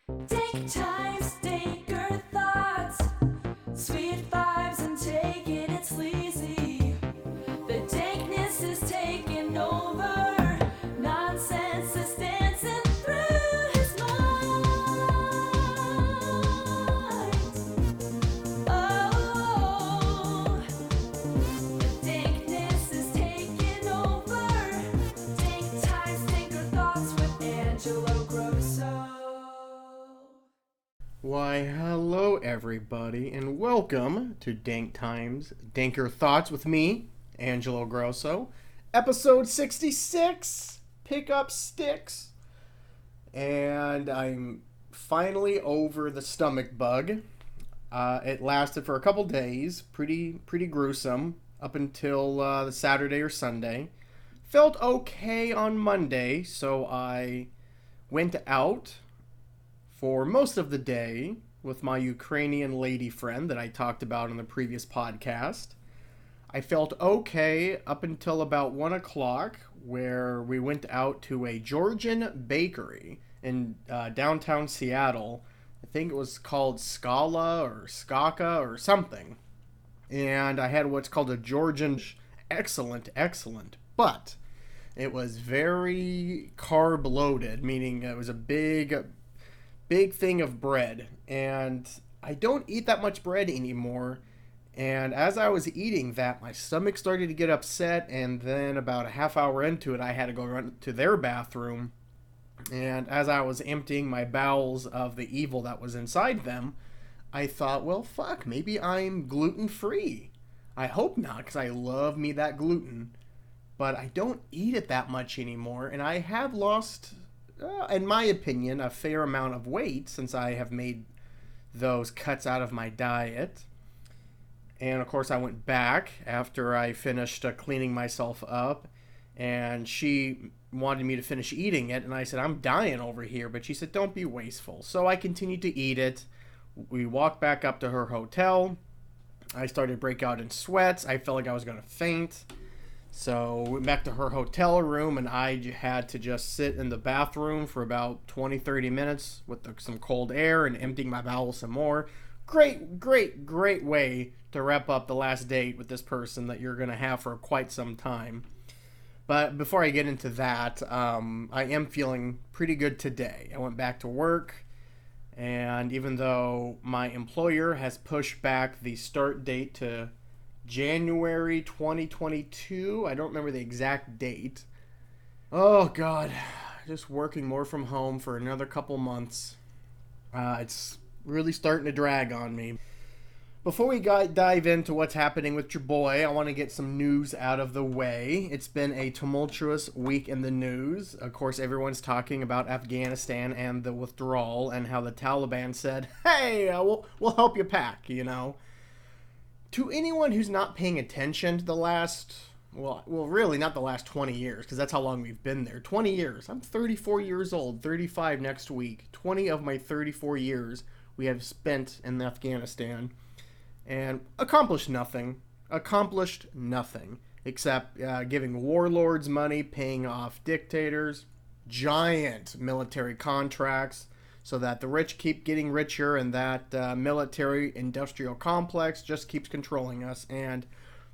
Dank times, Danker thoughts, sweet vibes and taking it sleazy. The dankness is taking over, nonsense is dancing through his mind. Oh, the dankness is taking over. Dank times, Danker thoughts with Angelo. Why, hello everybody, and welcome to Dank Times, Danker Thoughts with me, Angelo Grosso, episode 66, Pick Up Sticks, and I'm finally over the stomach bug. It lasted for a couple days, pretty gruesome, up until the Saturday or Sunday. Felt okay on Monday, so I went out for most of the day with my Ukrainian lady friend that I talked about in the previous podcast. I felt okay up until about 1 o'clock, where we went out to a Georgian bakery in downtown Seattle. I think it was called Scala or Skaka or something. And I had what's called a Georgian. Excellent, but it was very carb loaded, meaning it was a big thing of bread, and I don't eat that much bread anymore. And as I was eating that, my stomach started to get upset, and then about a half hour into it, I had to go run to their bathroom. And as I was emptying my bowels of the evil that was inside them, I thought, well, fuck, maybe I'm gluten-free. I hope not, because I love me that gluten. But I don't eat it that much anymore, and I have lost, in my opinion, a fair amount of weight since I have made those cuts out of my diet. And of course I went back after I finished cleaning myself up, and she wanted me to finish eating it, and I said, I'm dying over here, but she said, don't be wasteful. So I continued to eat it. We walked back up to her hotel. I started to break out in sweats. I felt like I was going to faint. So we went back to her hotel room, and I had to just sit in the bathroom for about 20-30 minutes with some cold air and emptying my bowels some more. Great way to wrap up the last date with this person that you're going to have for quite some time. But before I get into that, I am feeling pretty good today. I went back to work, and even though my employer has pushed back the start date to January 2022. I don't remember the exact date. Oh, God. Just working more from home for another couple months. It's really starting to drag on me. Before we dive into what's happening with your boy, I want to get some news out of the way. It's been a tumultuous week in the news. Of course, everyone's talking about Afghanistan and the withdrawal and how the Taliban said, hey, we'll help you pack, you know. To anyone who's not paying attention to the last, well, really not the last 20 years, because that's how long we've been there. 20 years. I'm 34 years old, 35 next week. 20 of my 34 years we have spent in Afghanistan and accomplished nothing. Except giving warlords money, paying off dictators, giant military contracts, so that the rich keep getting richer and that military-industrial complex just keeps controlling us. And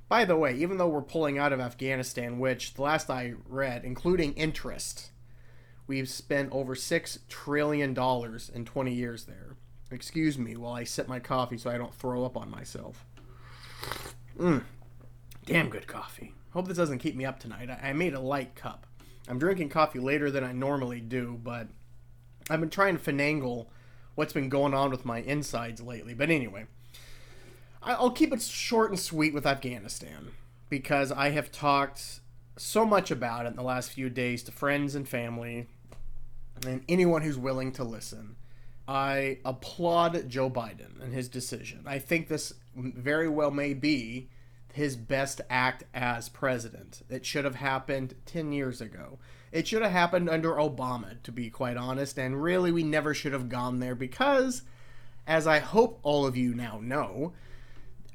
by the way, even though we're pulling out of Afghanistan, which the last I read, including interest, we've spent over $6 trillion in 20 years there. Excuse me while I sip my coffee so I don't throw up on myself. Damn good coffee. Hope this doesn't keep me up tonight. I made a light cup. I'm drinking coffee later than I normally do, but I've been trying to finagle what's been going on with my insides lately. But anyway, I'll keep it short and sweet with Afghanistan, because I have talked so much about it in the last few days to friends and family and anyone who's willing to listen. I applaud Joe Biden and his decision. I think this very well may be his best act as president. It should have happened 10 years ago. It should have happened under Obama, to be quite honest, and really we never should have gone there because, as I hope all of you now know,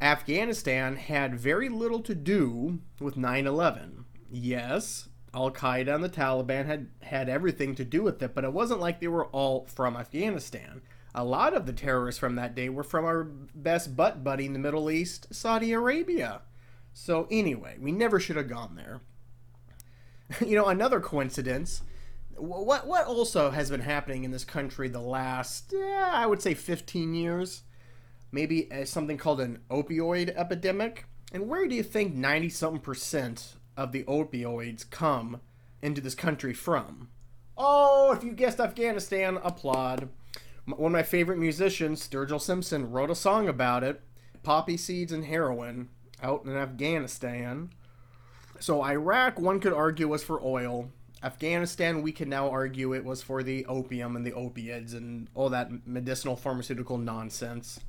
Afghanistan had very little to do with 9/11. Yes, Al-Qaeda and the Taliban had everything to do with it, but it wasn't like they were all from Afghanistan. A lot of the terrorists from that day were from our best butt buddy in the Middle East, Saudi Arabia. So anyway, we never should have gone there. Another coincidence. What also has been happening in this country the last, I would say 15 years? Maybe something called an opioid epidemic. And where do you think 90-something% of the opioids come into this country from? Oh, if you guessed Afghanistan, applaud. One of my favorite musicians, Sturgill Simpson, wrote a song about it. Poppy seeds and heroin out in Afghanistan. So Iraq, one could argue, was for oil. Afghanistan, we can now argue it was for the opium and the opiates and all that medicinal pharmaceutical nonsense.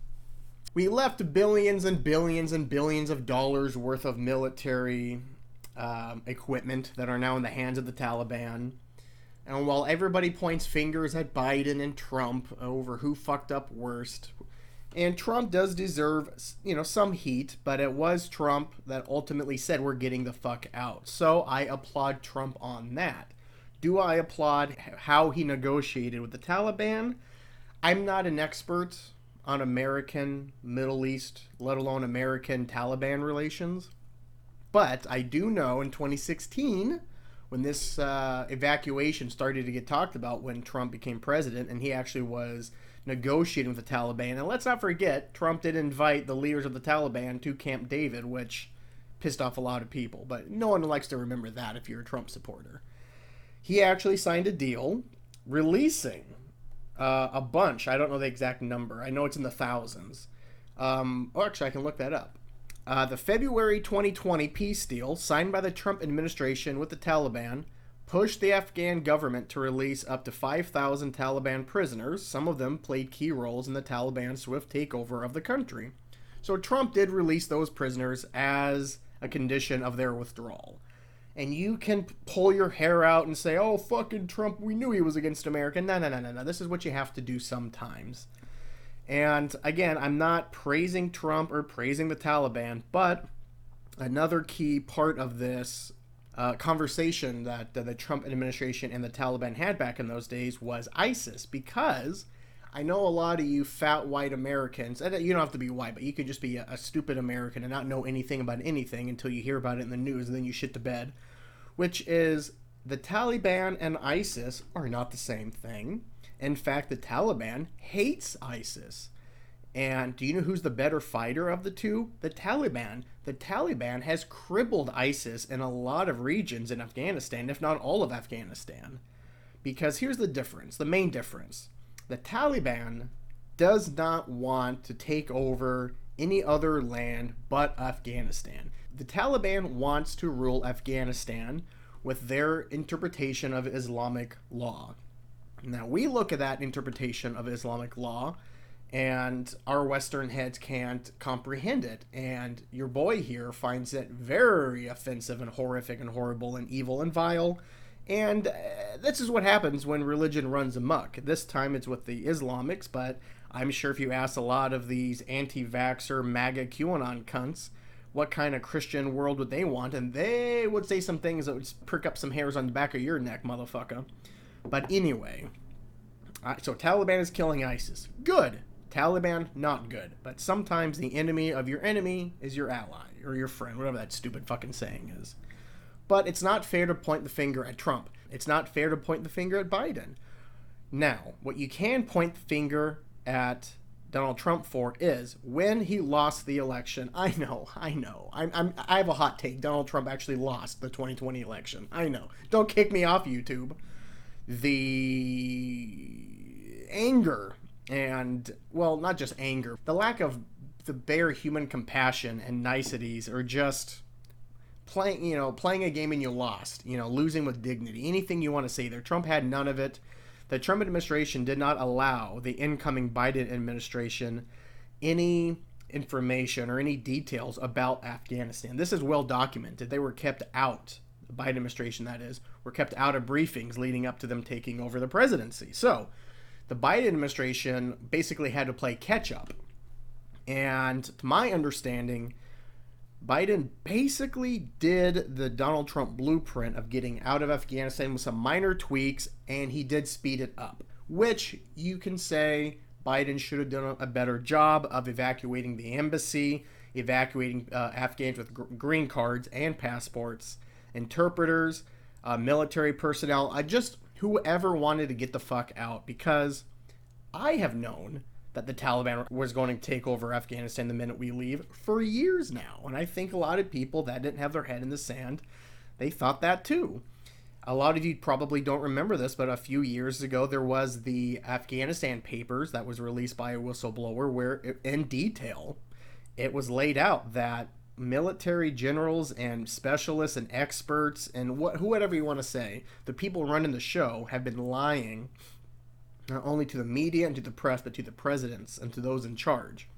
We left billions and billions and billions of dollars worth of military equipment that are now in the hands of the Taliban. And while everybody points fingers at Biden and Trump over who fucked up worst, and Trump does deserve, some heat, but it was Trump that ultimately said we're getting the fuck out. So I applaud Trump on that. Do I applaud how he negotiated with the Taliban? I'm not an expert on American, Middle East, let alone American Taliban relations. But I do know in 2016, when this evacuation started to get talked about when Trump became president, and he actually was negotiating with the Taliban. And let's not forget, Trump did invite the leaders of the Taliban to Camp David, which pissed off a lot of people. But no one likes to remember that if you're a Trump supporter. He actually signed a deal releasing a bunch. I don't know the exact number. I know it's in the thousands. Actually, I can look that up. The February 2020 peace deal signed by the Trump administration with the Taliban pushed the Afghan government to release up to 5,000 Taliban prisoners. Some of them played key roles in the Taliban's swift takeover of the country. So Trump did release those prisoners as a condition of their withdrawal. And you can pull your hair out and say, oh, fucking Trump, we knew he was against America. No. This is what you have to do sometimes. And again, I'm not praising Trump or praising the Taliban, but another key part of this conversation that the Trump administration and the Taliban had back in those days was ISIS, because I know a lot of you fat white Americans, and you don't have to be white, but you could just be a stupid American and not know anything about anything until you hear about it in the news and then you shit the bed, which is the Taliban and ISIS are not the same thing. In fact, the Taliban hates ISIS. And do you know who's the better fighter of the two? The Taliban. The Taliban has crippled ISIS in a lot of regions in Afghanistan, if not all of Afghanistan. Because here's the difference, the main difference. The Taliban does not want to take over any other land but Afghanistan. The Taliban wants to rule Afghanistan with their interpretation of Islamic law. Now, we look at that interpretation of Islamic law, and our Western heads can't comprehend it. And your boy here finds it very offensive and horrific and horrible and evil and vile. And this is what happens when religion runs amok. This time it's with the Islamics, but I'm sure if you ask a lot of these anti-vaxxer, MAGA, QAnon cunts, what kind of Christian world would they want? And they would say some things that would prick up some hairs on the back of your neck, motherfucker. But anyway, so Taliban is killing ISIS. Good. Taliban, not good. But sometimes the enemy of your enemy is your ally, or your friend, whatever that stupid fucking saying is. But it's not fair to point the finger at Trump. It's not fair to point the finger at Biden. Now, what you can point the finger at Donald Trump for is when he lost the election. I know. I have a hot take. Donald Trump actually lost the 2020 election. I know. Don't kick me off YouTube. The anger and, well, not just anger, the lack of the bare human compassion and niceties are just playing a game and you lost, losing with dignity. Anything you want to say there. Trump had none of it. The Trump administration did not allow the incoming Biden administration any information or any details about Afghanistan. This is well documented. They were kept out, the Biden administration that is, were kept out of briefings leading up to them taking over the presidency. So the Biden administration basically had to play catch up. And to my understanding, Biden basically did the Donald Trump blueprint of getting out of Afghanistan with some minor tweaks, and he did speed it up, which you can say Biden should have done a better job of evacuating the embassy, evacuating Afghans with green cards and passports, interpreters, military personnel, just whoever wanted to get the fuck out, because I have known that the Taliban was going to take over Afghanistan the minute we leave for years now. And I think a lot of people that didn't have their head in the sand, they thought that too. A lot of you probably don't remember this, but a few years ago there was the Afghanistan Papers that was released by a whistleblower where in detail it was laid out that military generals and specialists and experts and whatever you want to say, the people running the show have been lying not only to the media and to the press, but to the presidents and to those in charge.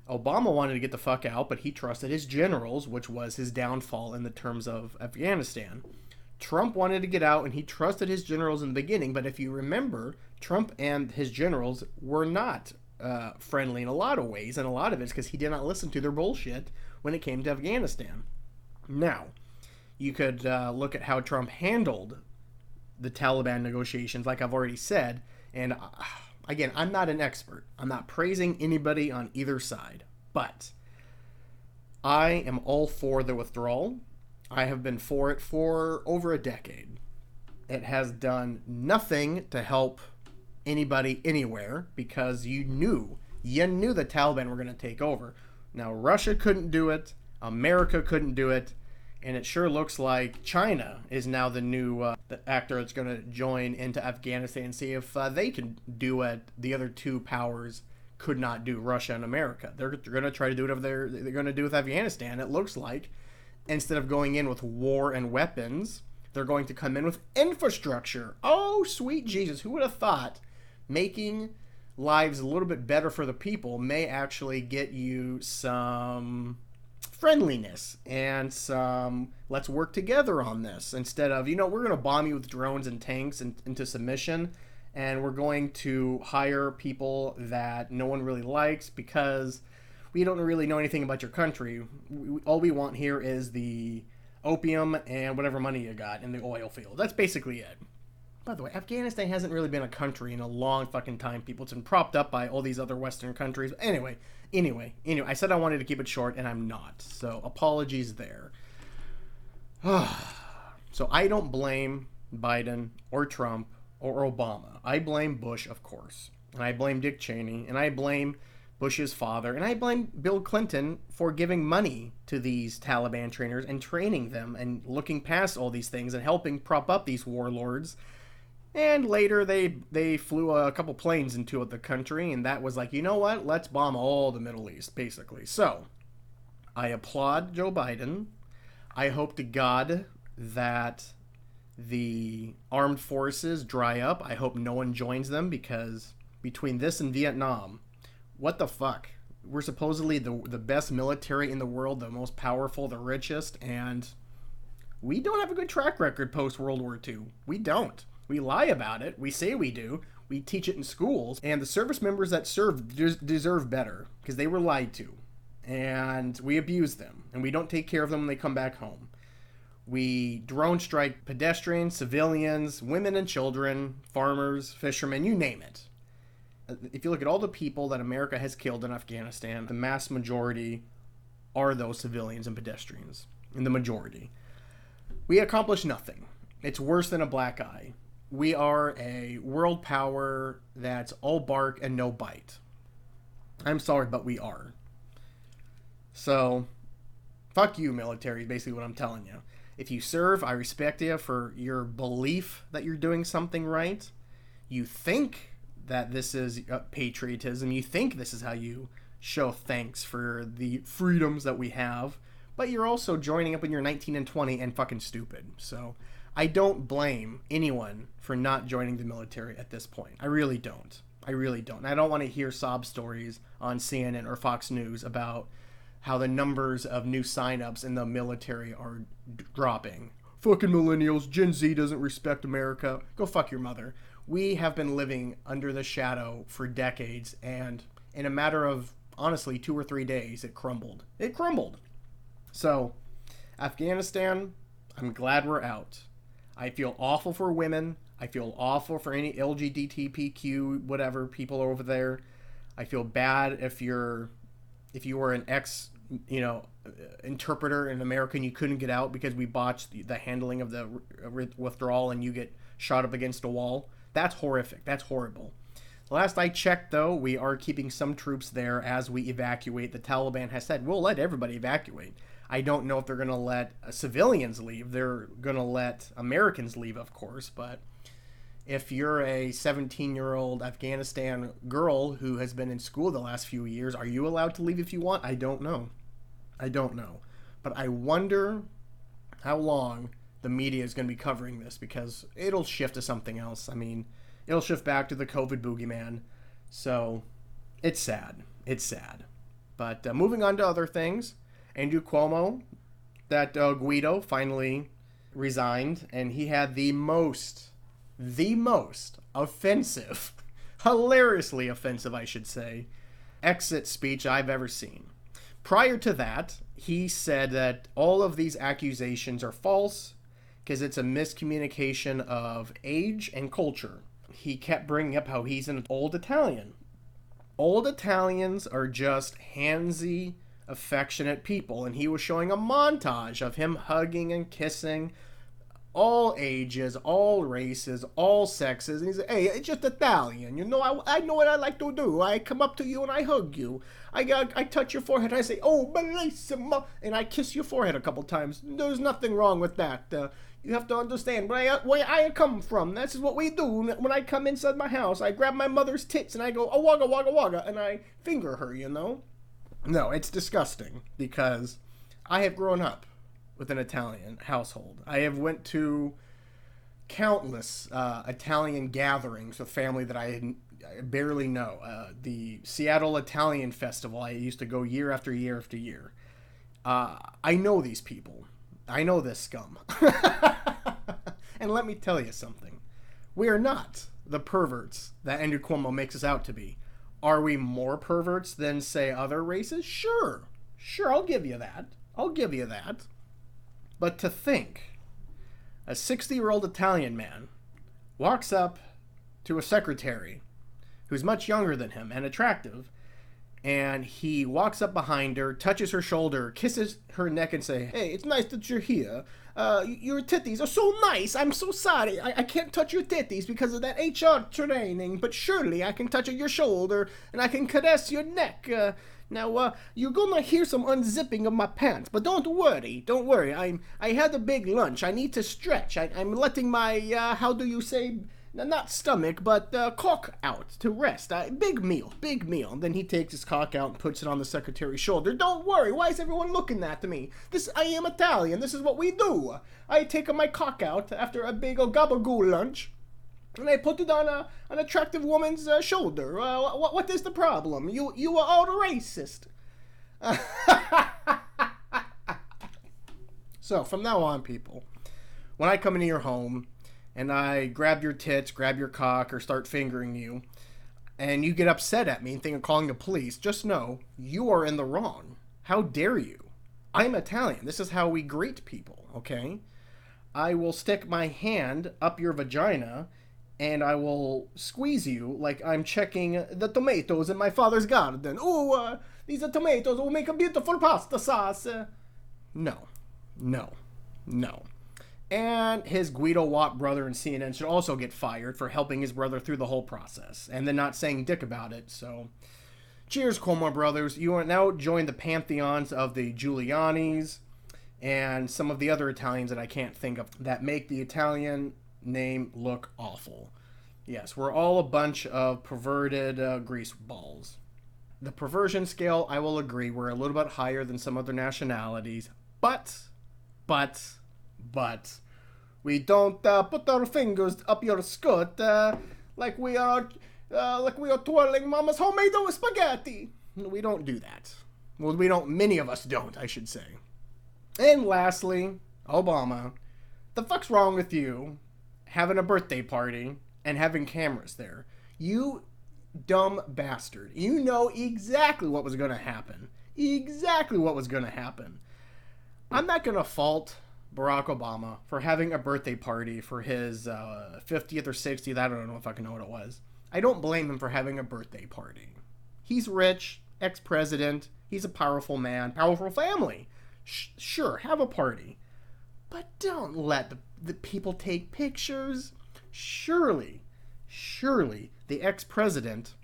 Obama wanted to get the fuck out, but he trusted his generals, which was his downfall in the terms of Afghanistan. Trump wanted to get out, and he trusted his generals in the beginning, but if you remember, Trump and his generals were not friendly in a lot of ways, and a lot of it's because he did not listen to their bullshit when it came to Afghanistan. Now, you could look at how Trump handled the Taliban negotiations, like I've already said. And again, I'm not an expert. I'm not praising anybody on either side. But I am all for the withdrawal. I have been for it for over a decade. It has done nothing to help anybody anywhere because you knew the Taliban were going to take over. Now, Russia couldn't do it. America couldn't do it. And it sure looks like China is now the new the actor that's going to join into Afghanistan and see if they can do what the other two powers could not do, Russia and America. They're going to try to do whatever they're going to do with Afghanistan. It looks like instead of going in with war and weapons, they're going to come in with infrastructure. Oh, sweet Jesus. Who would have thought making lives a little bit better for the people may actually get you some friendliness and some let's work together on this instead of, we're going to bomb you with drones and tanks into submission, and we're going to hire people that no one really likes because we don't really know anything about your country. All we want here is the opium and whatever money you got in the oil field. That's basically it. By the way, Afghanistan hasn't really been a country in a long fucking time, people. It's been propped up by all these other Western countries. Anyway, I said I wanted to keep it short, and I'm not. So, apologies there. So, I don't blame Biden or Trump or Obama. I blame Bush, of course. And I blame Dick Cheney. And I blame Bush's father. And I blame Bill Clinton for giving money to these Taliban trainers and training them and looking past all these things and helping prop up these warlords. And later they flew a couple planes into the country, and that was like, you know what? Let's bomb all the Middle East, basically. So, I applaud Joe Biden. I hope to God that the armed forces dry up. I hope no one joins them, because between this and Vietnam, what the fuck? We're supposedly the best military in the world, the most powerful, the richest, and we don't have a good track record post-World War II. We don't. We lie about it. We say we do. We teach it in schools. And the service members that serve deserve better because they were lied to. And we abuse them. And we don't take care of them when they come back home. We drone strike pedestrians, civilians, women and children, farmers, fishermen, you name it. If you look at all the people that America has killed in Afghanistan, the mass majority are those civilians and pedestrians. In the majority. We accomplish nothing. It's worse than a black eye. We are a world power that's all bark and no bite. I'm sorry, but we are. So, fuck you, military, is basically what I'm telling you. If you serve, I respect you for your belief that you're doing something right. You think that this is patriotism. You think this is how you show thanks for the freedoms that we have. But you're also joining up when you're 19 and 20 and fucking stupid. So, I don't blame anyone for not joining the military at this point. I really don't. And I don't want to hear sob stories on CNN or Fox News about how the numbers of new signups in the military are dropping. Fucking millennials, Gen Z doesn't respect America. Go fuck your mother. We have been living under the shadow for decades, and in a matter of, honestly, 2 or 3 days, it crumbled. So, Afghanistan, I'm glad we're out. I feel awful for women. I feel awful for any LGBTQ whatever people over there. I feel bad if you were an ex, interpreter in America and you couldn't get out because we botched the handling of the withdrawal and you get shot up against a wall. That's horrific. That's horrible. Last I checked, though, we are keeping some troops there as we evacuate. The Taliban has said, we'll let everybody evacuate. I don't know if they're going to let civilians leave. They're going to let Americans leave, of course. But if you're a 17-year-old Afghanistan girl who has been in school the last few years, are you allowed to leave if you want? I don't know. But I wonder how long the media is going to be covering this, because it'll shift to something else. I mean, it'll shift back to the COVID boogeyman. So it's sad. But moving on to other things, Andrew Cuomo, that Guido, finally resigned, and he had the most offensive, hilariously offensive, I should say, exit speech I've ever seen. Prior to that, he said that all of these accusations are false because it's a miscommunication of age and culture. He kept bringing up how he's an old Italian. Old Italians are just handsy, affectionate people, and he was showing a montage of him hugging and kissing all ages, all races, all sexes, and he said, hey, it's just Italian, I know what I like to do. I come up to you and I hug you. I touch your forehead and I say, oh, bellissimo, and I kiss your forehead a couple times. There's nothing wrong with that. You have to understand where I come from. This is what we do. When I come inside my house, I grab my mother's tits and I go, oh, wagga, wagga, wagga, and I finger her, No, it's disgusting, because I have grown up with an Italian household. I have went to countless Italian gatherings with family that I barely know. The Seattle Italian Festival, I used to go year after year after year. I know these people. I know this scum. And let me tell you something. We are not the perverts that Andrew Cuomo makes us out to be. Are we more perverts than, say, other races? Sure, I'll give you that. But to think a 60-year-old Italian man walks up to a secretary who's much younger than him and attractive, and he walks up behind her, touches her shoulder, kisses her neck, and say, hey, it's nice that you're here. Your titties are so nice. I'm so sorry. I can't touch your titties because of that HR training, but surely I can touch your shoulder and I can caress your neck. Now, you're gonna hear some unzipping of my pants, but don't worry. I had a big lunch. I need to stretch. I'm letting my, how do you say, not stomach, but cock out to rest. Big meal. Then he takes his cock out and puts it on the secretary's shoulder. Don't worry. Why is everyone looking at me? I am Italian. This is what we do. I take my cock out after a big gabagoo lunch, and I put it on an attractive woman's shoulder. What is the problem? You are all racist. So, from now on, people, when I come into your home and I grab your tits, grab your cock, or start fingering you, and you get upset at me and think of calling the police, just know you are in the wrong. How dare you? I'm Italian. This is how we greet people, okay? I will stick my hand up your vagina and I will squeeze you like I'm checking the tomatoes in my father's garden. Oh, these are tomatoes. Will make a beautiful pasta sauce. No. And his Guido Watt brother in CNN should also get fired for helping his brother through the whole process and then not saying dick about it. So, cheers, Cuomo brothers. You are now joined the pantheons of the Giulianis and some of the other Italians that I can't think of that make the Italian name look awful. Yes, we're all a bunch of perverted grease balls. The perversion scale, I will agree, we're a little bit higher than some other nationalities, but we don't put our fingers up your skirt like we are twirling Mama's homemade spaghetti. We don't do that. Well, we don't. Many of us don't, I should say. And lastly, Obama. The fuck's wrong with you having a birthday party and having cameras there? You dumb bastard. You know exactly what was going to happen. I'm not going to fault Barack Obama for having a birthday party for his 50th or 60th. I don't know if I can know what it was. I don't blame him for having a birthday party. He's rich, ex-president. He's a powerful man, powerful family. Sure, have a party. But don't let the people take pictures. Surely, the ex-president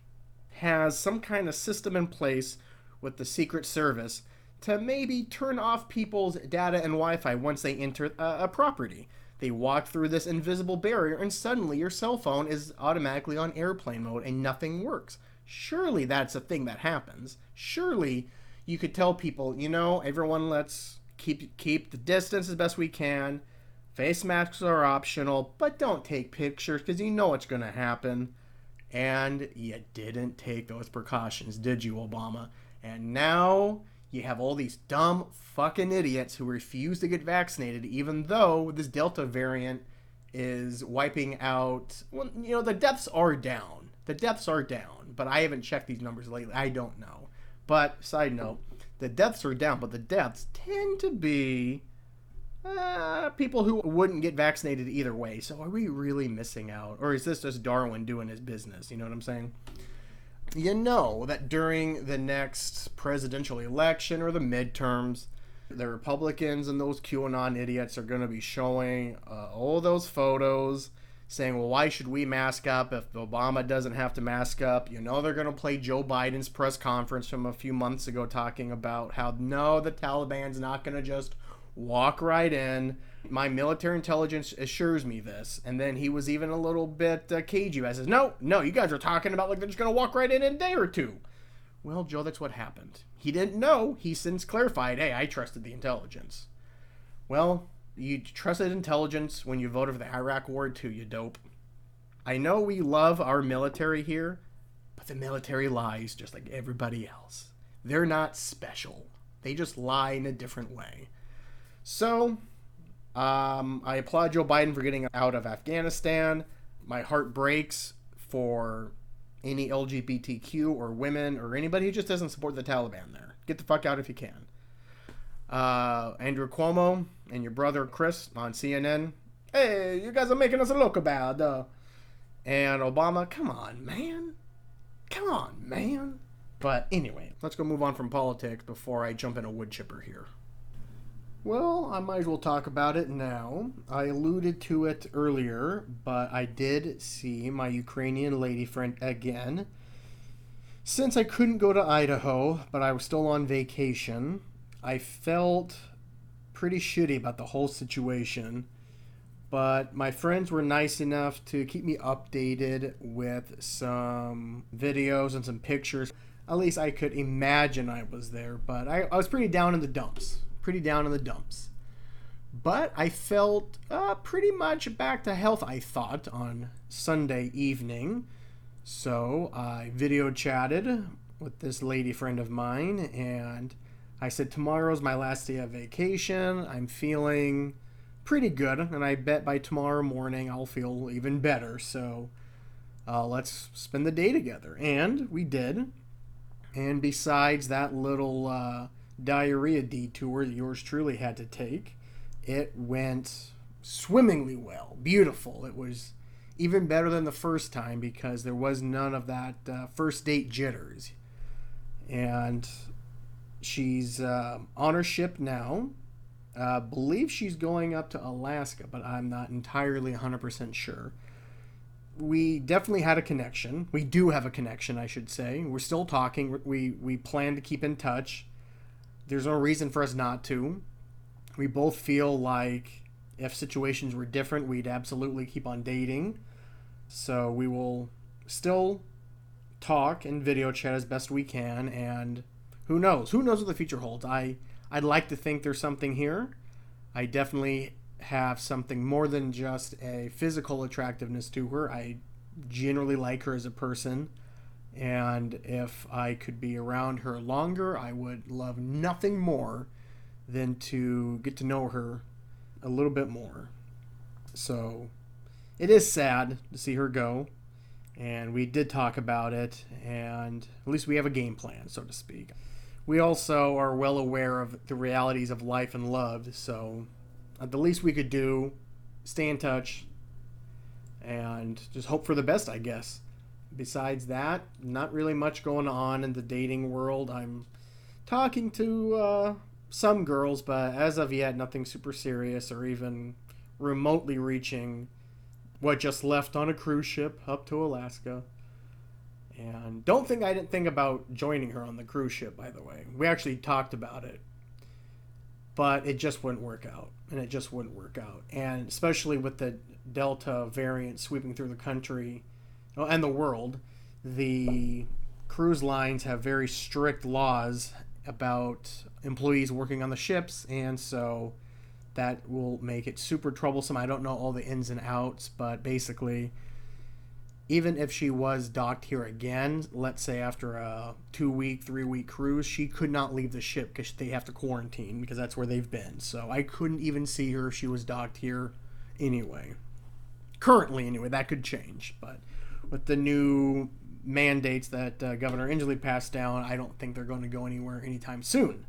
has some kind of system in place with the Secret Service to maybe turn off people's data and Wi-Fi once they enter a property. They walk through this invisible barrier and suddenly your cell phone is automatically on airplane mode and nothing works. Surely that's a thing that happens. Surely you could tell people, everyone, let's keep the distance as best we can. Face masks are optional, but don't take pictures because you know what's going to happen. And you didn't take those precautions, did you, Obama? And now you have all these dumb fucking idiots who refuse to get vaccinated, even though this Delta variant is wiping out. Well, the deaths are down. But I haven't checked these numbers lately. I don't know. But side note, the deaths are down, but the deaths tend to be people who wouldn't get vaccinated either way. So are we really missing out? Or is this just Darwin doing his business? You know what I'm saying? You know that during the next presidential election or the midterms, the Republicans and those QAnon idiots are going to be showing all those photos saying, well, why should we mask up if Obama doesn't have to mask up? They're going to play Joe Biden's press conference from a few months ago talking about how, no, the Taliban's not going to just walk right in. My military intelligence assures me this. And then he was even a little bit cagey. I says, no, you guys are talking about like they're just going to walk right in a day or two. Well, Joe, that's what happened. He didn't know. He since clarified, hey, I trusted the intelligence. Well, you trusted intelligence when you voted for the Iraq War too, you dope. I know we love our military here, but the military lies just like everybody else. They're not special. They just lie in a different way. So, I applaud Joe Biden for getting out of Afghanistan. My heart breaks for any LGBTQ or women or anybody who just doesn't support the Taliban there. Get the fuck out if you can. Andrew Cuomo and your brother Chris on CNN. Hey, you guys are making us look bad. And Obama, come on, man. But anyway, let's go move on from politics before I jump in a wood chipper here. Well, I might as well talk about it now. I alluded to it earlier, but I did see my Ukrainian lady friend again. Since I couldn't go to Idaho, but I was still on vacation, I felt pretty shitty about the whole situation. But my friends were nice enough to keep me updated with some videos and some pictures. At least I could imagine I was there, but I was pretty down in the dumps. But I felt pretty much back to health, I thought, on Sunday evening. So I video chatted with this lady friend of mine, and I said, tomorrow's my last day of vacation. I'm feeling pretty good, and I bet by tomorrow morning I'll feel even better. So let's spend the day together. And we did. And besides that little diarrhea detour that yours truly had to take, it went swimmingly well. Beautiful. It was even better than the first time because there was none of that first date jitters. And she's on her ship now. Believe she's going up to Alaska, but I'm not entirely 100% sure. We definitely had a connection. We do have a connection, I should say. We're still talking. We plan to keep in touch. There's no reason for us not to. We both feel like if situations were different, we'd absolutely keep on dating. So we will still talk and video chat as best we can, and who knows? Who knows what the future holds? I'd like to think there's something here. I definitely have something more than just a physical attractiveness to her. I generally like her as a person. And if I could be around her longer, I would love nothing more than to get to know her a little bit more. So it is sad to see her go. And we did talk about it. And at least we have a game plan, so to speak. we also are well aware of the realities of life and love. So the least we could do, stay in touch, and just hope for the best, I guess. Besides that, not really much going on in the dating world. I'm talking to some girls, but as of yet, nothing super serious or even remotely reaching what just left on a cruise ship up to Alaska. And don't think I didn't think about joining her on the cruise ship, by the way. We actually talked about it. But it just wouldn't work out. And it just wouldn't work out. And especially with the Delta variant sweeping through the country and the world, the cruise lines have very strict laws about employees working on the ships. And so that will make it super troublesome. I don't know all the ins and outs, but basically, even if she was docked here again, let's say after a 2-week, 3-week cruise, she could not leave the ship because they have to quarantine because that's where they've been. So I couldn't even see her if she was docked here anyway. Currently, anyway, that could change. But with the new mandates that Governor Angelo passed down, I don't think they're going to go anywhere anytime soon.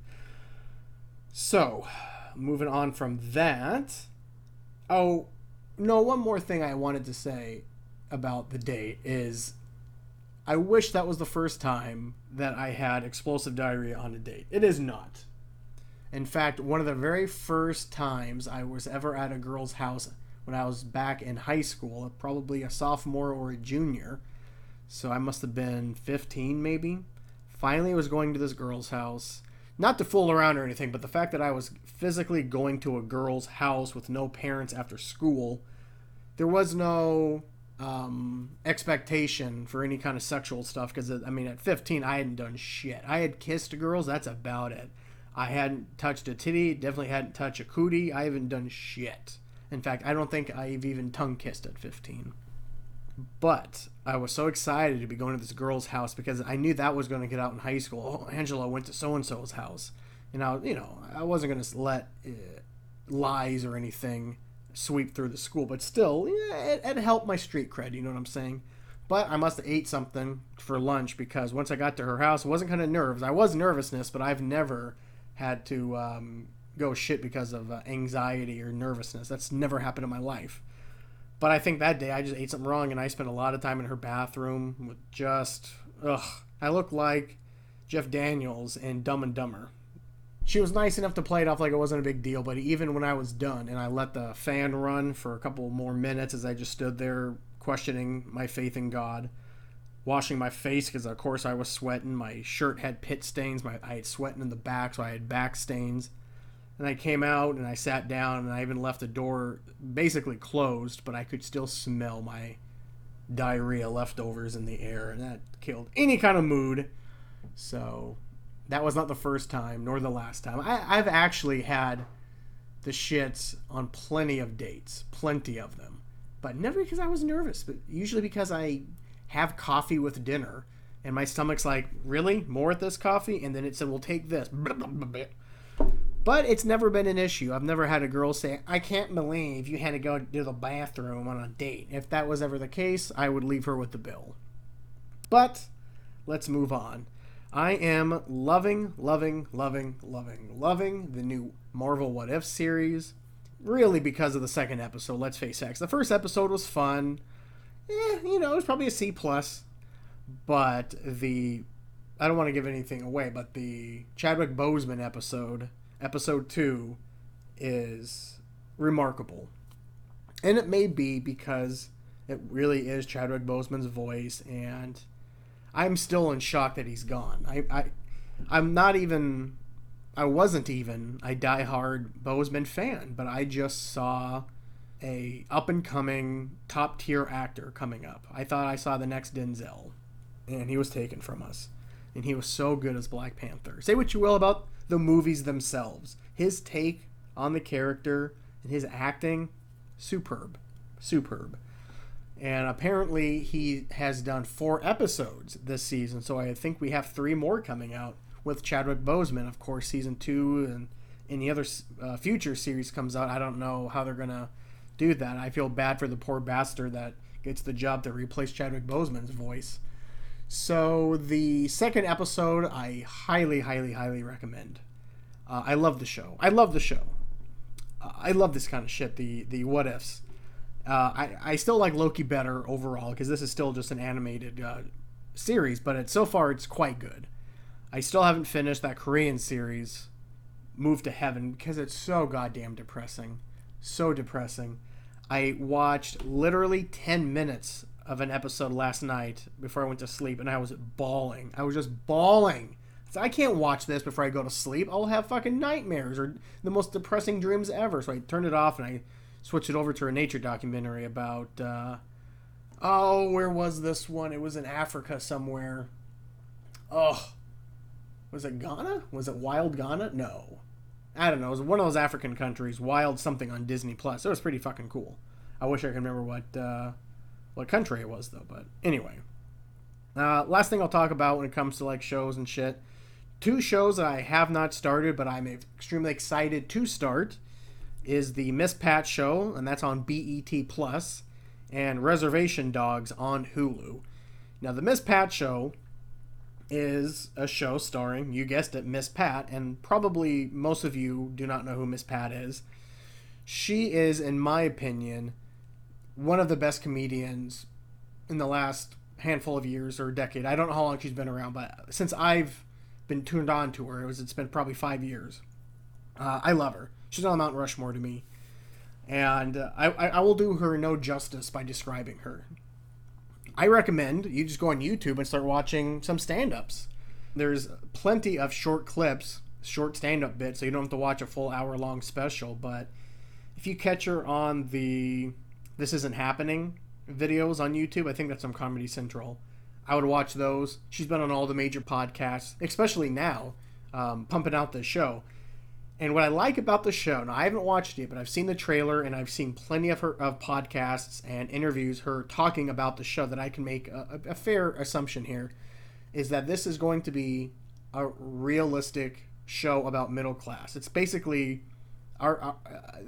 So, moving on from that. Oh, no, one more thing I wanted to say about the date is I wish that was the first time that I had explosive diarrhea on a date. It is not. In fact, one of the very first times I was ever at a girl's house when I was back in high school, probably a sophomore or a junior, so I must have been 15 maybe. Finally, I was going to this girl's house, not to fool around or anything, but the fact that I was physically going to a girl's house with no parents after school, there was no expectation for any kind of sexual stuff because, I mean, at 15, I hadn't done shit. I had kissed girls, that's about it. I hadn't touched a titty, definitely hadn't touched a cootie. I haven't done shit. In fact, I don't think I've even tongue kissed at 15. But I was so excited to be going to this girl's house because I knew that was going to get out in high school. Oh, Angelo went to so-and-so's house. And I wasn't going to let lies or anything sweep through the school, but still, it helped my street cred, you know what I'm saying? But I must have ate something for lunch because once I got to her house, it wasn't kind of nerves. I was nervousness, but I've never had to go shit because of anxiety or nervousness. That's never happened in my life. But I think that day I just ate something wrong, and I spent a lot of time in her bathroom with just, I looked like Jeff Daniels in Dumb and Dumber. She was nice enough to play it off like it wasn't a big deal, but even when I was done and I let the fan run for a couple more minutes as I just stood there questioning my faith in God, washing my face because of course I was sweating, my shirt had pit stains, I had sweating in the back, so I had back stains. And I came out and I sat down and I even left the door basically closed, but I could still smell my diarrhea leftovers in the air, and that killed any kind of mood. So that was not the first time, nor the last time. I've actually had the shits on plenty of dates, plenty of them. But never because I was nervous, but usually because I have coffee with dinner, and my stomach's like, really? More at this coffee? And then it said, well, take this. But it's never been an issue. I've never had a girl say, I can't believe you had to go to the bathroom on a date. If that was ever the case, I would leave her with the bill. But let's move on. I am loving the new Marvel What If series. Really because of the second episode, let's face facts. The first episode was fun. It was probably a C+. But I don't want to give anything away, but the Chadwick Boseman episode 2, is remarkable. And it may be because it really is Chadwick Boseman's voice, and I'm still in shock that he's gone. I wasn't even a diehard Boseman fan, but I just saw a up-and-coming, top-tier actor coming up. I thought I saw the next Denzel, and he was taken from us. And he was so good as Black Panther. Say what you will about the movies themselves. His take on the character and his acting, superb. And apparently he has done 4 episodes this season, so I think we have 3 more coming out with Chadwick Boseman. Of course, season 2 and any other future series comes out, I don't know how they're going to do that. I feel bad for the poor bastard that gets the job to replace Chadwick Boseman's voice. So the second episode, I highly, highly, highly recommend. I love the show. I love the show. I love this kind of shit. The what ifs. I still like Loki better overall because this is still just an animated series, but so far it's quite good. I still haven't finished that Korean series, Move to Heaven, because it's so goddamn depressing. So depressing. I watched literally 10 minutes of an episode last night before I went to sleep, and I was bawling. I was just bawling. So I can't watch this before I go to sleep. I'll have fucking nightmares or the most depressing dreams ever. So I turned it off and I switched it over to a nature documentary about, where was this one? It was in Africa somewhere. Oh, was it Ghana? Was it Wild Ghana? No. I don't know. It was one of those African countries, Wild something on Disney Plus. It was pretty fucking cool. I wish I could remember what country it was though. But anyway, last thing I'll talk about when it comes to like shows and shit. 2 shows that I have not started, but I'm extremely excited to start, is the Miss Pat show, and that's on BET Plus, and Reservation Dogs on Hulu. Now, the Miss Pat show is a show starring, you guessed it, Miss Pat, and probably most of you do not know who Miss Pat is. She is, in my opinion, one of the best comedians in the last handful of years or decade. I don't know how long she's been around, but since I've been turned on to her, it's been probably 5 years. I love her. She's on Mount Rushmore to me. And I will do her no justice by describing her. I recommend you just go on YouTube and start watching some stand-ups. There's plenty of short clips, short stand-up bits, so you don't have to watch a full hour-long special. But if you catch her on the This Isn't Happening videos on YouTube, I think that's on Comedy Central, I would watch those. She's been on all the major podcasts, especially now, pumping out this show. And what I like about the show, now I haven't watched it, but I've seen the trailer and I've seen plenty of her podcasts and interviews, her talking about the show, that I can make a fair assumption here, is that this is going to be a realistic show about middle class. It's basically,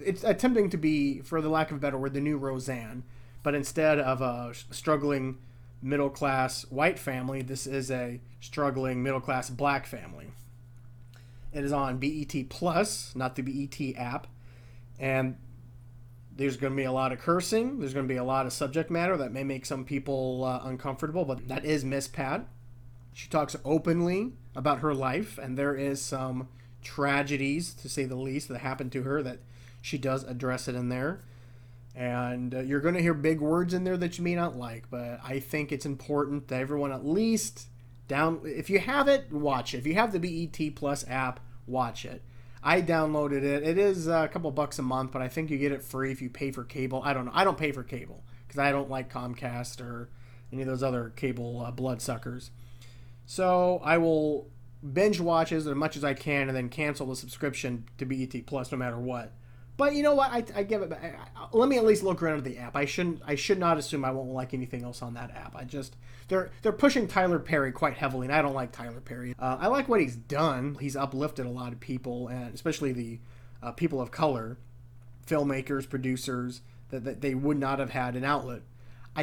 it's attempting to be, for the lack of a better word, the new Roseanne, but instead of a struggling middle class white family, this is a struggling middle class black family. It is on BET Plus, not the BET app. And there's going to be a lot of cursing. There's going to be a lot of subject matter that may make some people uncomfortable. But that is Miss Pat. She talks openly about her life. And there is some tragedies, to say the least, that happened to her that she does address it in there. And you're going to hear big words in there that you may not like. But I think it's important that everyone at least... if you have it, watch it. If you have the BET Plus app, watch it. I downloaded it. It is a couple bucks a month, but I think you get it free if you pay for cable. I don't know. I don't pay for cable because I don't like Comcast or any of those other cable bloodsuckers. So I will binge watch as much as I can and then cancel the subscription to BET Plus no matter what. But you know what? I give it back. Let me at least look around at the app. I should not assume I won't like anything else on that app. They're pushing Tyler Perry quite heavily, and I don't like Tyler Perry. I like what he's done. He's uplifted a lot of people, and especially the people of color, filmmakers, producers, that they would not have had an outlet.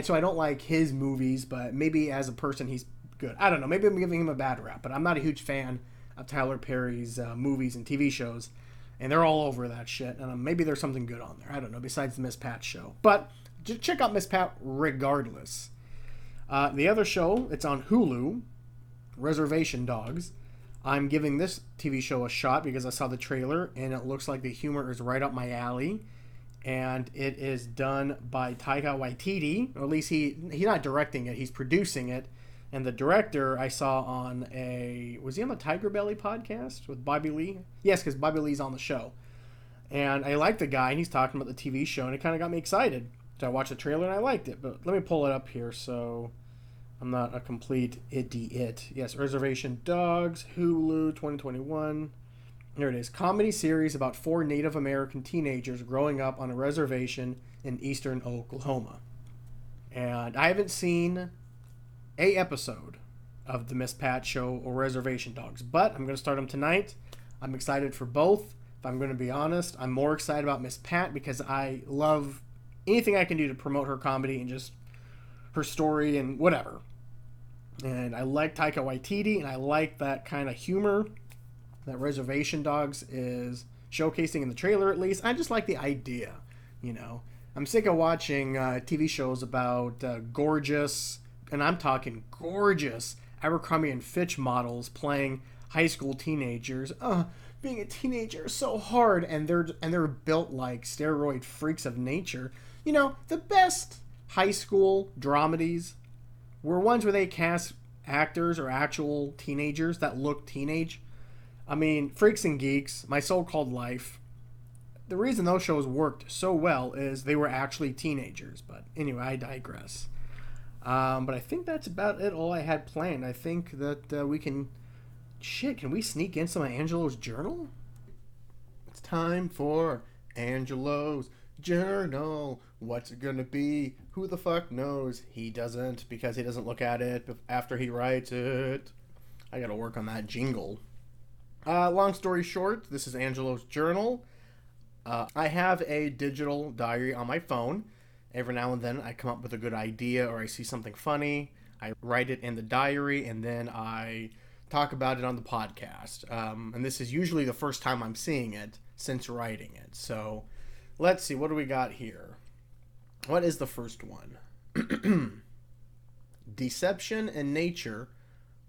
So I don't like his movies, but maybe as a person he's good. I don't know. Maybe I'm giving him a bad rap, but I'm not a huge fan of Tyler Perry's movies and TV shows. And they're all over that shit. And maybe there's something good on there. I don't know, besides the Miss Pat show. But just check out Miss Pat regardless. The other show, it's on Hulu, Reservation Dogs. I'm giving this TV show a shot because I saw the trailer, and it looks like the humor is right up my alley. And it is done by Taika Waititi. Or at least he's not directing it, he's producing it. And the director I saw on was he on the Tiger Belly podcast with Bobby Lee? Yes, because Bobby Lee's on the show. And I like the guy, and he's talking about the TV show, and it kind of got me excited. So I watched the trailer, and I liked it. But let me pull it up here so I'm not a complete idiot. Yes, Reservation Dogs, Hulu, 2021. Here it is. Comedy series about 4 Native American teenagers growing up on a reservation in eastern Oklahoma. And I haven't seen a episode of the Miss Pat show or Reservation Dogs, but I'm going to start them tonight. I'm excited for both. If I'm going to be honest, I'm more excited about Miss Pat because I love anything I can do to promote her comedy and just her story and whatever. And I like Taika Waititi, and I like that kind of humor that Reservation Dogs is showcasing in the trailer, at least. I just like the idea, you know. I'm sick of watching TV shows about gorgeous, and I'm talking gorgeous, Abercrombie and Fitch models playing high school teenagers. Being a teenager is so hard, and they're built like steroid freaks of nature. You know, the best high school dramedies were ones where they cast actors or actual teenagers that look teenage. I mean, Freaks and Geeks, My So-Called Life. The reason those shows worked so well is they were actually teenagers. But anyway, I digress. But I think that's about it, all I had planned. I think that we can... Shit, can we sneak in some of Angelo's journal? It's time for Angelo's journal. What's it gonna be? Who the fuck knows? He doesn't, because he doesn't look at it after he writes it. I gotta work on that jingle. Long story short, this is Angelo's journal. I have a digital diary on my phone. Every now and then I come up with a good idea or I see something funny. I write it in the diary and then I talk about it on the podcast. And this is usually the first time I'm seeing it since writing it. So let's see, what do we got here? What is the first one? Deception in nature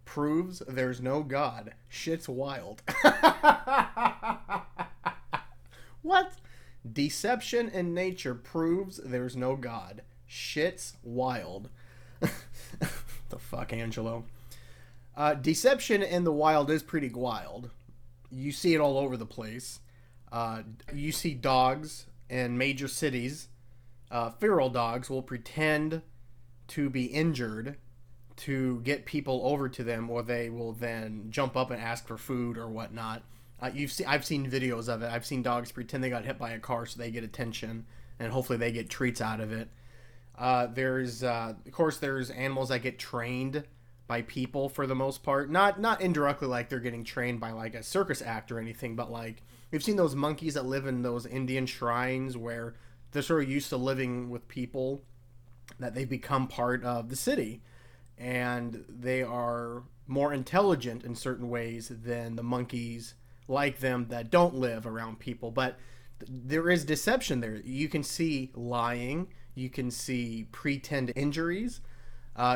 proves there's no God. Shit's wild. What? Deception in nature proves there's no God. Shit's wild. The fuck, Angelo? Deception in the wild is pretty wild. You see it all over the place. You see dogs in major cities. Feral dogs will pretend to be injured to get people over to them, or they will then jump up and ask for food or whatnot. I've seen videos of it. I've seen dogs pretend they got hit by a car so they get attention, and hopefully they get treats out of it. There's animals that get trained by people for the most part. Not indirectly like they're getting trained by like a circus act or anything, but like we've seen those monkeys that live in those Indian shrines where they're sort of used to living with people, that they've become part of the city. And they are more intelligent in certain ways than the monkeys like them that don't live around people. But there is deception there. You can see lying. You can see pretend injuries.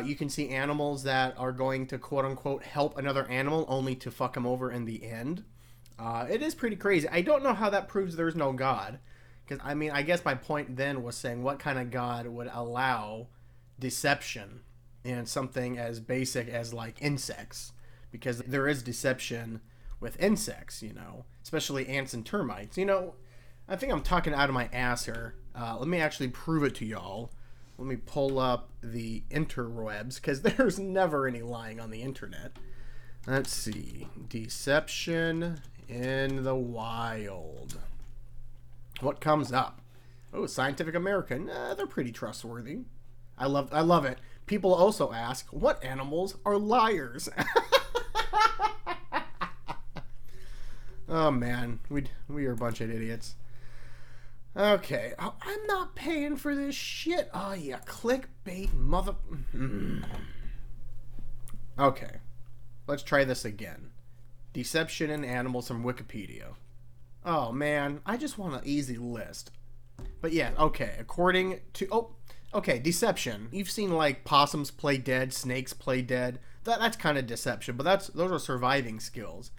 You can see animals that are going to quote unquote help another animal only to fuck them over in the end. It is pretty crazy. I don't know how that proves there's no God. Because, I mean, I guess my point then was saying what kind of God would allow deception in something as basic as like insects, because there is deception with insects, you know, especially ants and termites. You know, I think I'm talking out of my ass here. Let me actually prove it to y'all. Let me pull up the interwebs, because there's never any lying on the internet. Let's see. Deception in the wild. What comes up? Oh, Scientific American. They're pretty trustworthy. I love it. People also ask, what animals are liars? Oh man, we are a bunch of idiots. Okay, I'm not paying for this shit. Oh yeah, clickbait mother. Okay, let's try this again. Deception in animals from Wikipedia. Oh man, I just want an easy list. But yeah, okay, according to okay, deception. You've seen like possums play dead, snakes play dead. That's kind of deception, but those are surviving skills.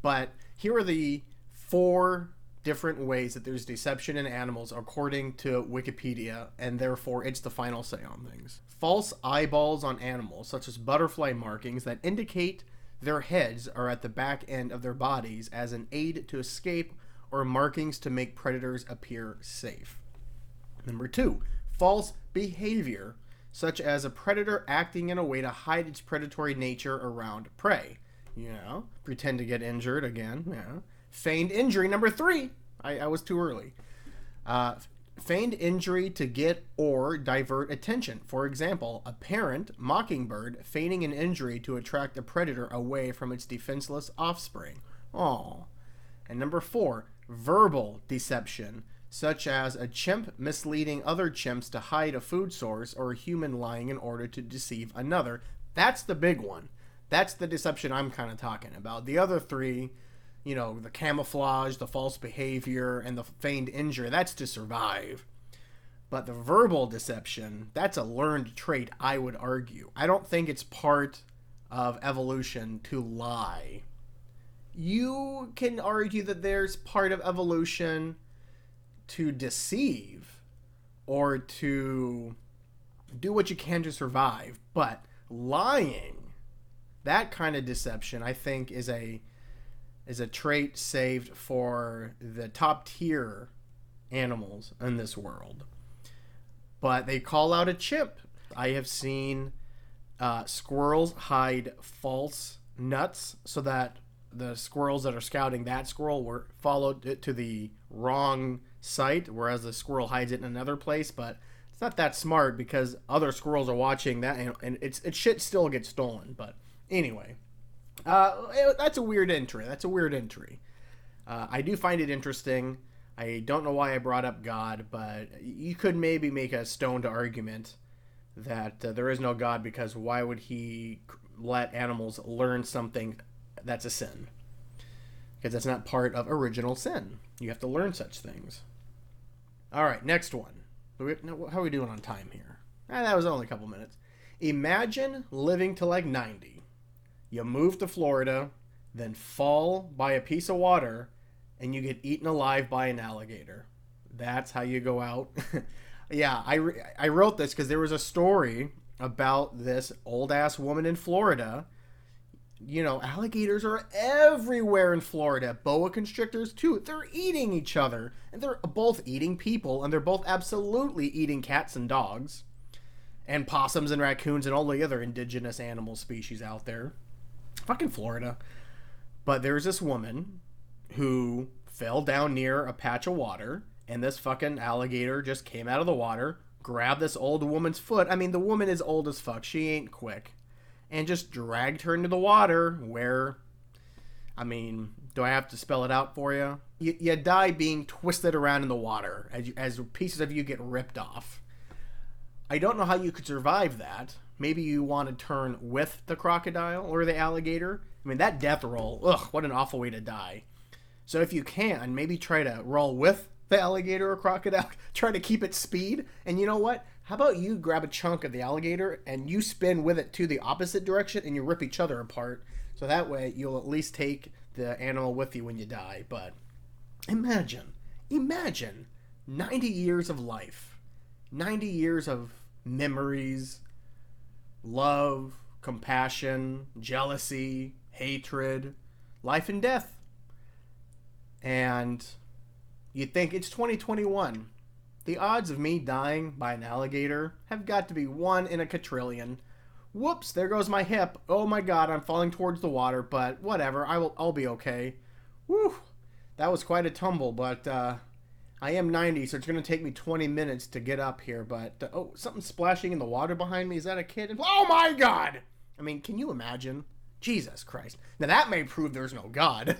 But here are the 4 different ways that there's deception in animals according to Wikipedia, and therefore it's the final say on things. False eyeballs on animals, such as butterfly markings that indicate their heads are at the back end of their bodies as an aid to escape, or markings to make predators appear safe. Number 2, false behavior, such as a predator acting in a way to hide its predatory nature around prey. You know, pretend to get injured again. Yeah. Feigned injury. Number 3. I was too early. Feigned injury to get or divert attention. For example, a parent mockingbird feigning an injury to attract a predator away from its defenseless offspring. Aww. And number 4, verbal deception, such as a chimp misleading other chimps to hide a food source, or a human lying in order to deceive another. That's the big one. That's the deception I'm kind of talking about. The other three, the camouflage, the false behavior, and the feigned injury, that's to survive. But the verbal deception, that's a learned trait, I would argue. I don't think it's part of evolution to lie. You can argue that there's part of evolution to deceive or to do what you can to survive. But lying, that kind of deception, I think is a trait saved for the top tier animals in this world. But they call out a chimp. I have seen squirrels hide false nuts so that the squirrels that are scouting that squirrel were followed it to the wrong site, whereas the squirrel hides it in another place. But it's not that smart because other squirrels are watching that, and it's shit still gets stolen. But anyway, that's a weird entry. I do find it interesting. I don't know why I brought up God, but you could maybe make a stoned argument that there is no God, because why would he let animals learn something that's a sin? Because that's not part of original sin. You have to learn such things. All right, next one. How are we doing on time here? That was only a couple minutes. Imagine living to like 90. You move to Florida, then fall by a piece of water, and you get eaten alive by an alligator. That's how you go out. Yeah, I wrote this because there was a story about this old-ass woman in Florida. Alligators are everywhere in Florida. Boa constrictors, too. They're eating each other. And they're both eating people. And they're both absolutely eating cats and dogs. And possums and raccoons and all the other indigenous animal species out there. Fucking Florida. But there's this woman who fell down near a patch of water, and this fucking alligator just came out of the water, grabbed this old woman's foot. I mean, the woman is old as fuck. She ain't quick. And just dragged her into the water where, do I have to spell it out for you? You die being twisted around in the water as pieces of you get ripped off. I don't know how you could survive that. Maybe you want to turn with the crocodile or the alligator. That death roll, ugh, what an awful way to die. So if you can, maybe try to roll with the alligator or crocodile. Try to keep its speed. And you know what? How about you grab a chunk of the alligator and you spin with it to the opposite direction and you rip each other apart. So that way you'll at least take the animal with you when you die. But imagine 90 years of life. 90 years of memories, love, compassion, jealousy, hatred, life and death. And you think it's 2021. The odds of me dying by an alligator have got to be 1 in a quadrillion. Whoops, there goes my hip. Oh my god, I'm falling towards the water, but whatever, I'll be okay. Whew, that was quite a tumble, but I am 90, so it's going to take me 20 minutes to get up here, but something's splashing in the water behind me. Is that a kid? Oh my god! Can you imagine? Jesus Christ. Now that may prove there's no God.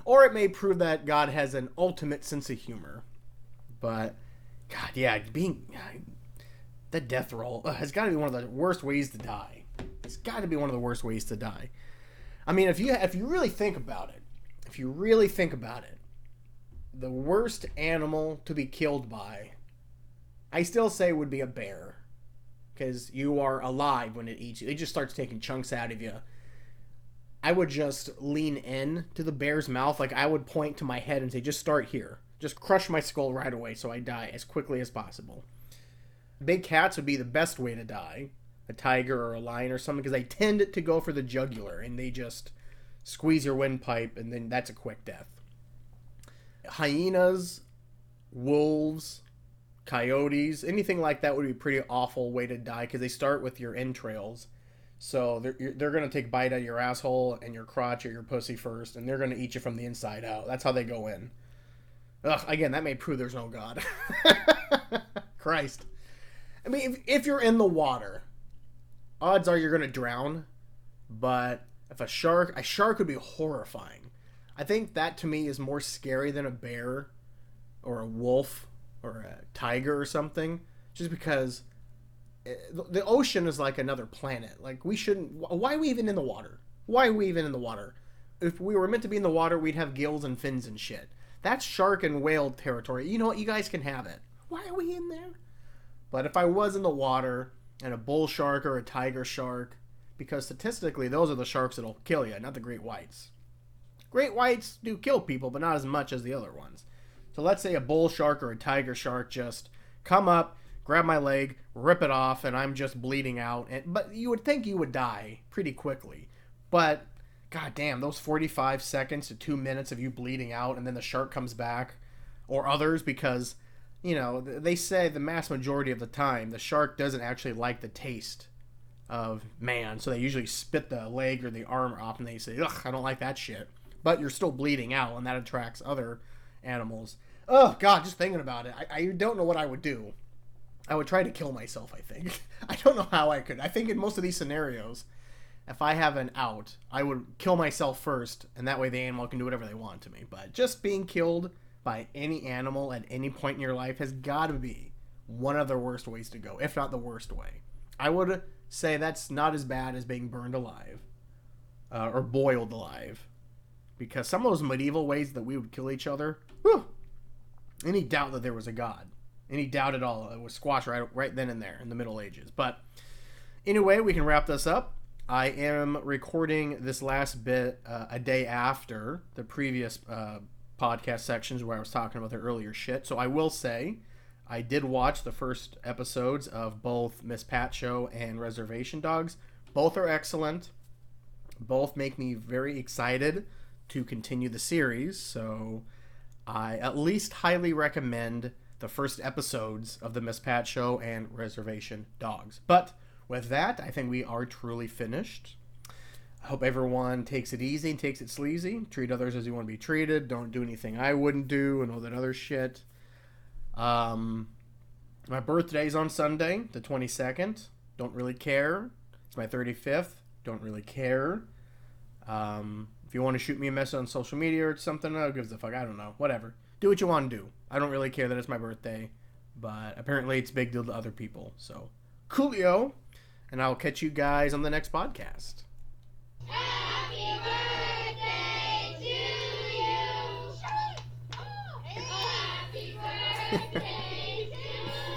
Or it may prove that God has an ultimate sense of humor. But, God, yeah, the death roll has got to be one of the worst ways to die. It's got to be one of the worst ways to die. If you really think about it, the worst animal to be killed by, I still say would be a bear. Because you are alive when it eats you. It just starts taking chunks out of you. I would just lean in to the bear's mouth. Like, I would point to my head and say, just start here. Just crush my skull right away so I die as quickly as possible. Big cats would be the best way to die. A tiger or a lion or something, because they tend to go for the jugular and they just squeeze your windpipe, and then that's a quick death. Hyenas, wolves, coyotes, anything like that would be a pretty awful way to die, because they start with your entrails. So they're going to take a bite out of your asshole and your crotch or your pussy first, and they're going to eat you from the inside out. That's how they go in. Ugh, again, that may prove there's no God. Christ. If you're in the water, odds are you're going to drown. But if a shark would be horrifying. I think that to me is more scary than a bear or a wolf or a tiger or something. Just because the ocean is like another planet. Like, we shouldn't. Why are we even in the water? Why are we even in the water? If we were meant to be in the water, we'd have gills and fins and shit. That's shark and whale territory. You know what? You guys can have it. Why are we in there? But if I was in the water, and a bull shark or a tiger shark, because statistically those are the sharks that'll kill you, not the great whites. Great whites do kill people, but not as much as the other ones. So let's say a bull shark or a tiger shark just come up, grab my leg, rip it off, and I'm just bleeding out. But you would think you would die pretty quickly. But, goddamn, those 45 seconds to 2 minutes of you bleeding out, and then the shark comes back, or others, because, you know, they say the mass majority of the time, the shark doesn't actually like the taste of man. So they usually spit the leg or the arm off, and they say, ugh, I don't like that shit. But you're still bleeding out, and that attracts other animals. Oh, God, just thinking about it. I don't know what I would do. I would try to kill myself, I think. I don't know how I could. I think in most of these scenarios, if I have an out, I would kill myself first, and that way the animal can do whatever they want to me. But just being killed by any animal at any point in your life has got to be one of the worst ways to go, if not the worst way. I would say that's not as bad as being burned alive or boiled alive. Because some of those medieval ways that we would kill each other, whew, any doubt that there was a God, any doubt at all, it was squashed right then and there in the Middle Ages. But anyway, we can wrap this up. I am recording this last bit a day after the previous podcast sections where I was talking about the earlier shit. So I will say I did watch the first episodes of both Miss Pat Show and Reservation Dogs. Both are excellent. Both make me very excited to continue the series, so I at least highly recommend the first episodes of the Miss Pat Show and Reservation Dogs. But with that, I think we are truly finished. I hope everyone takes it easy and takes it sleazy. Treat others as you want to be treated. Don't do anything I wouldn't do and all that other shit. My birthday's on Sunday, the 22nd. Don't really care. It's my 35th. Don't really care. If you want to shoot me a message on social media or something, who gives a fuck? I don't know. Whatever. Do what you want to do. I don't really care that it's my birthday, but apparently it's a big deal to other people. So, coolio, and I'll catch you guys on the next podcast. Happy birthday to you. Shut up. Happy birthday to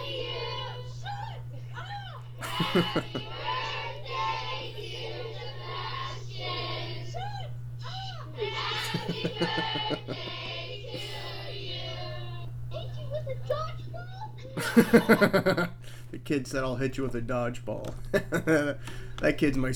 you. Shut up. Happy birthday to Sebastian. Shut up. Happy birthday to you. Hit you with a dodgeball. The kid said I'll hit you with a dodgeball. That kid's my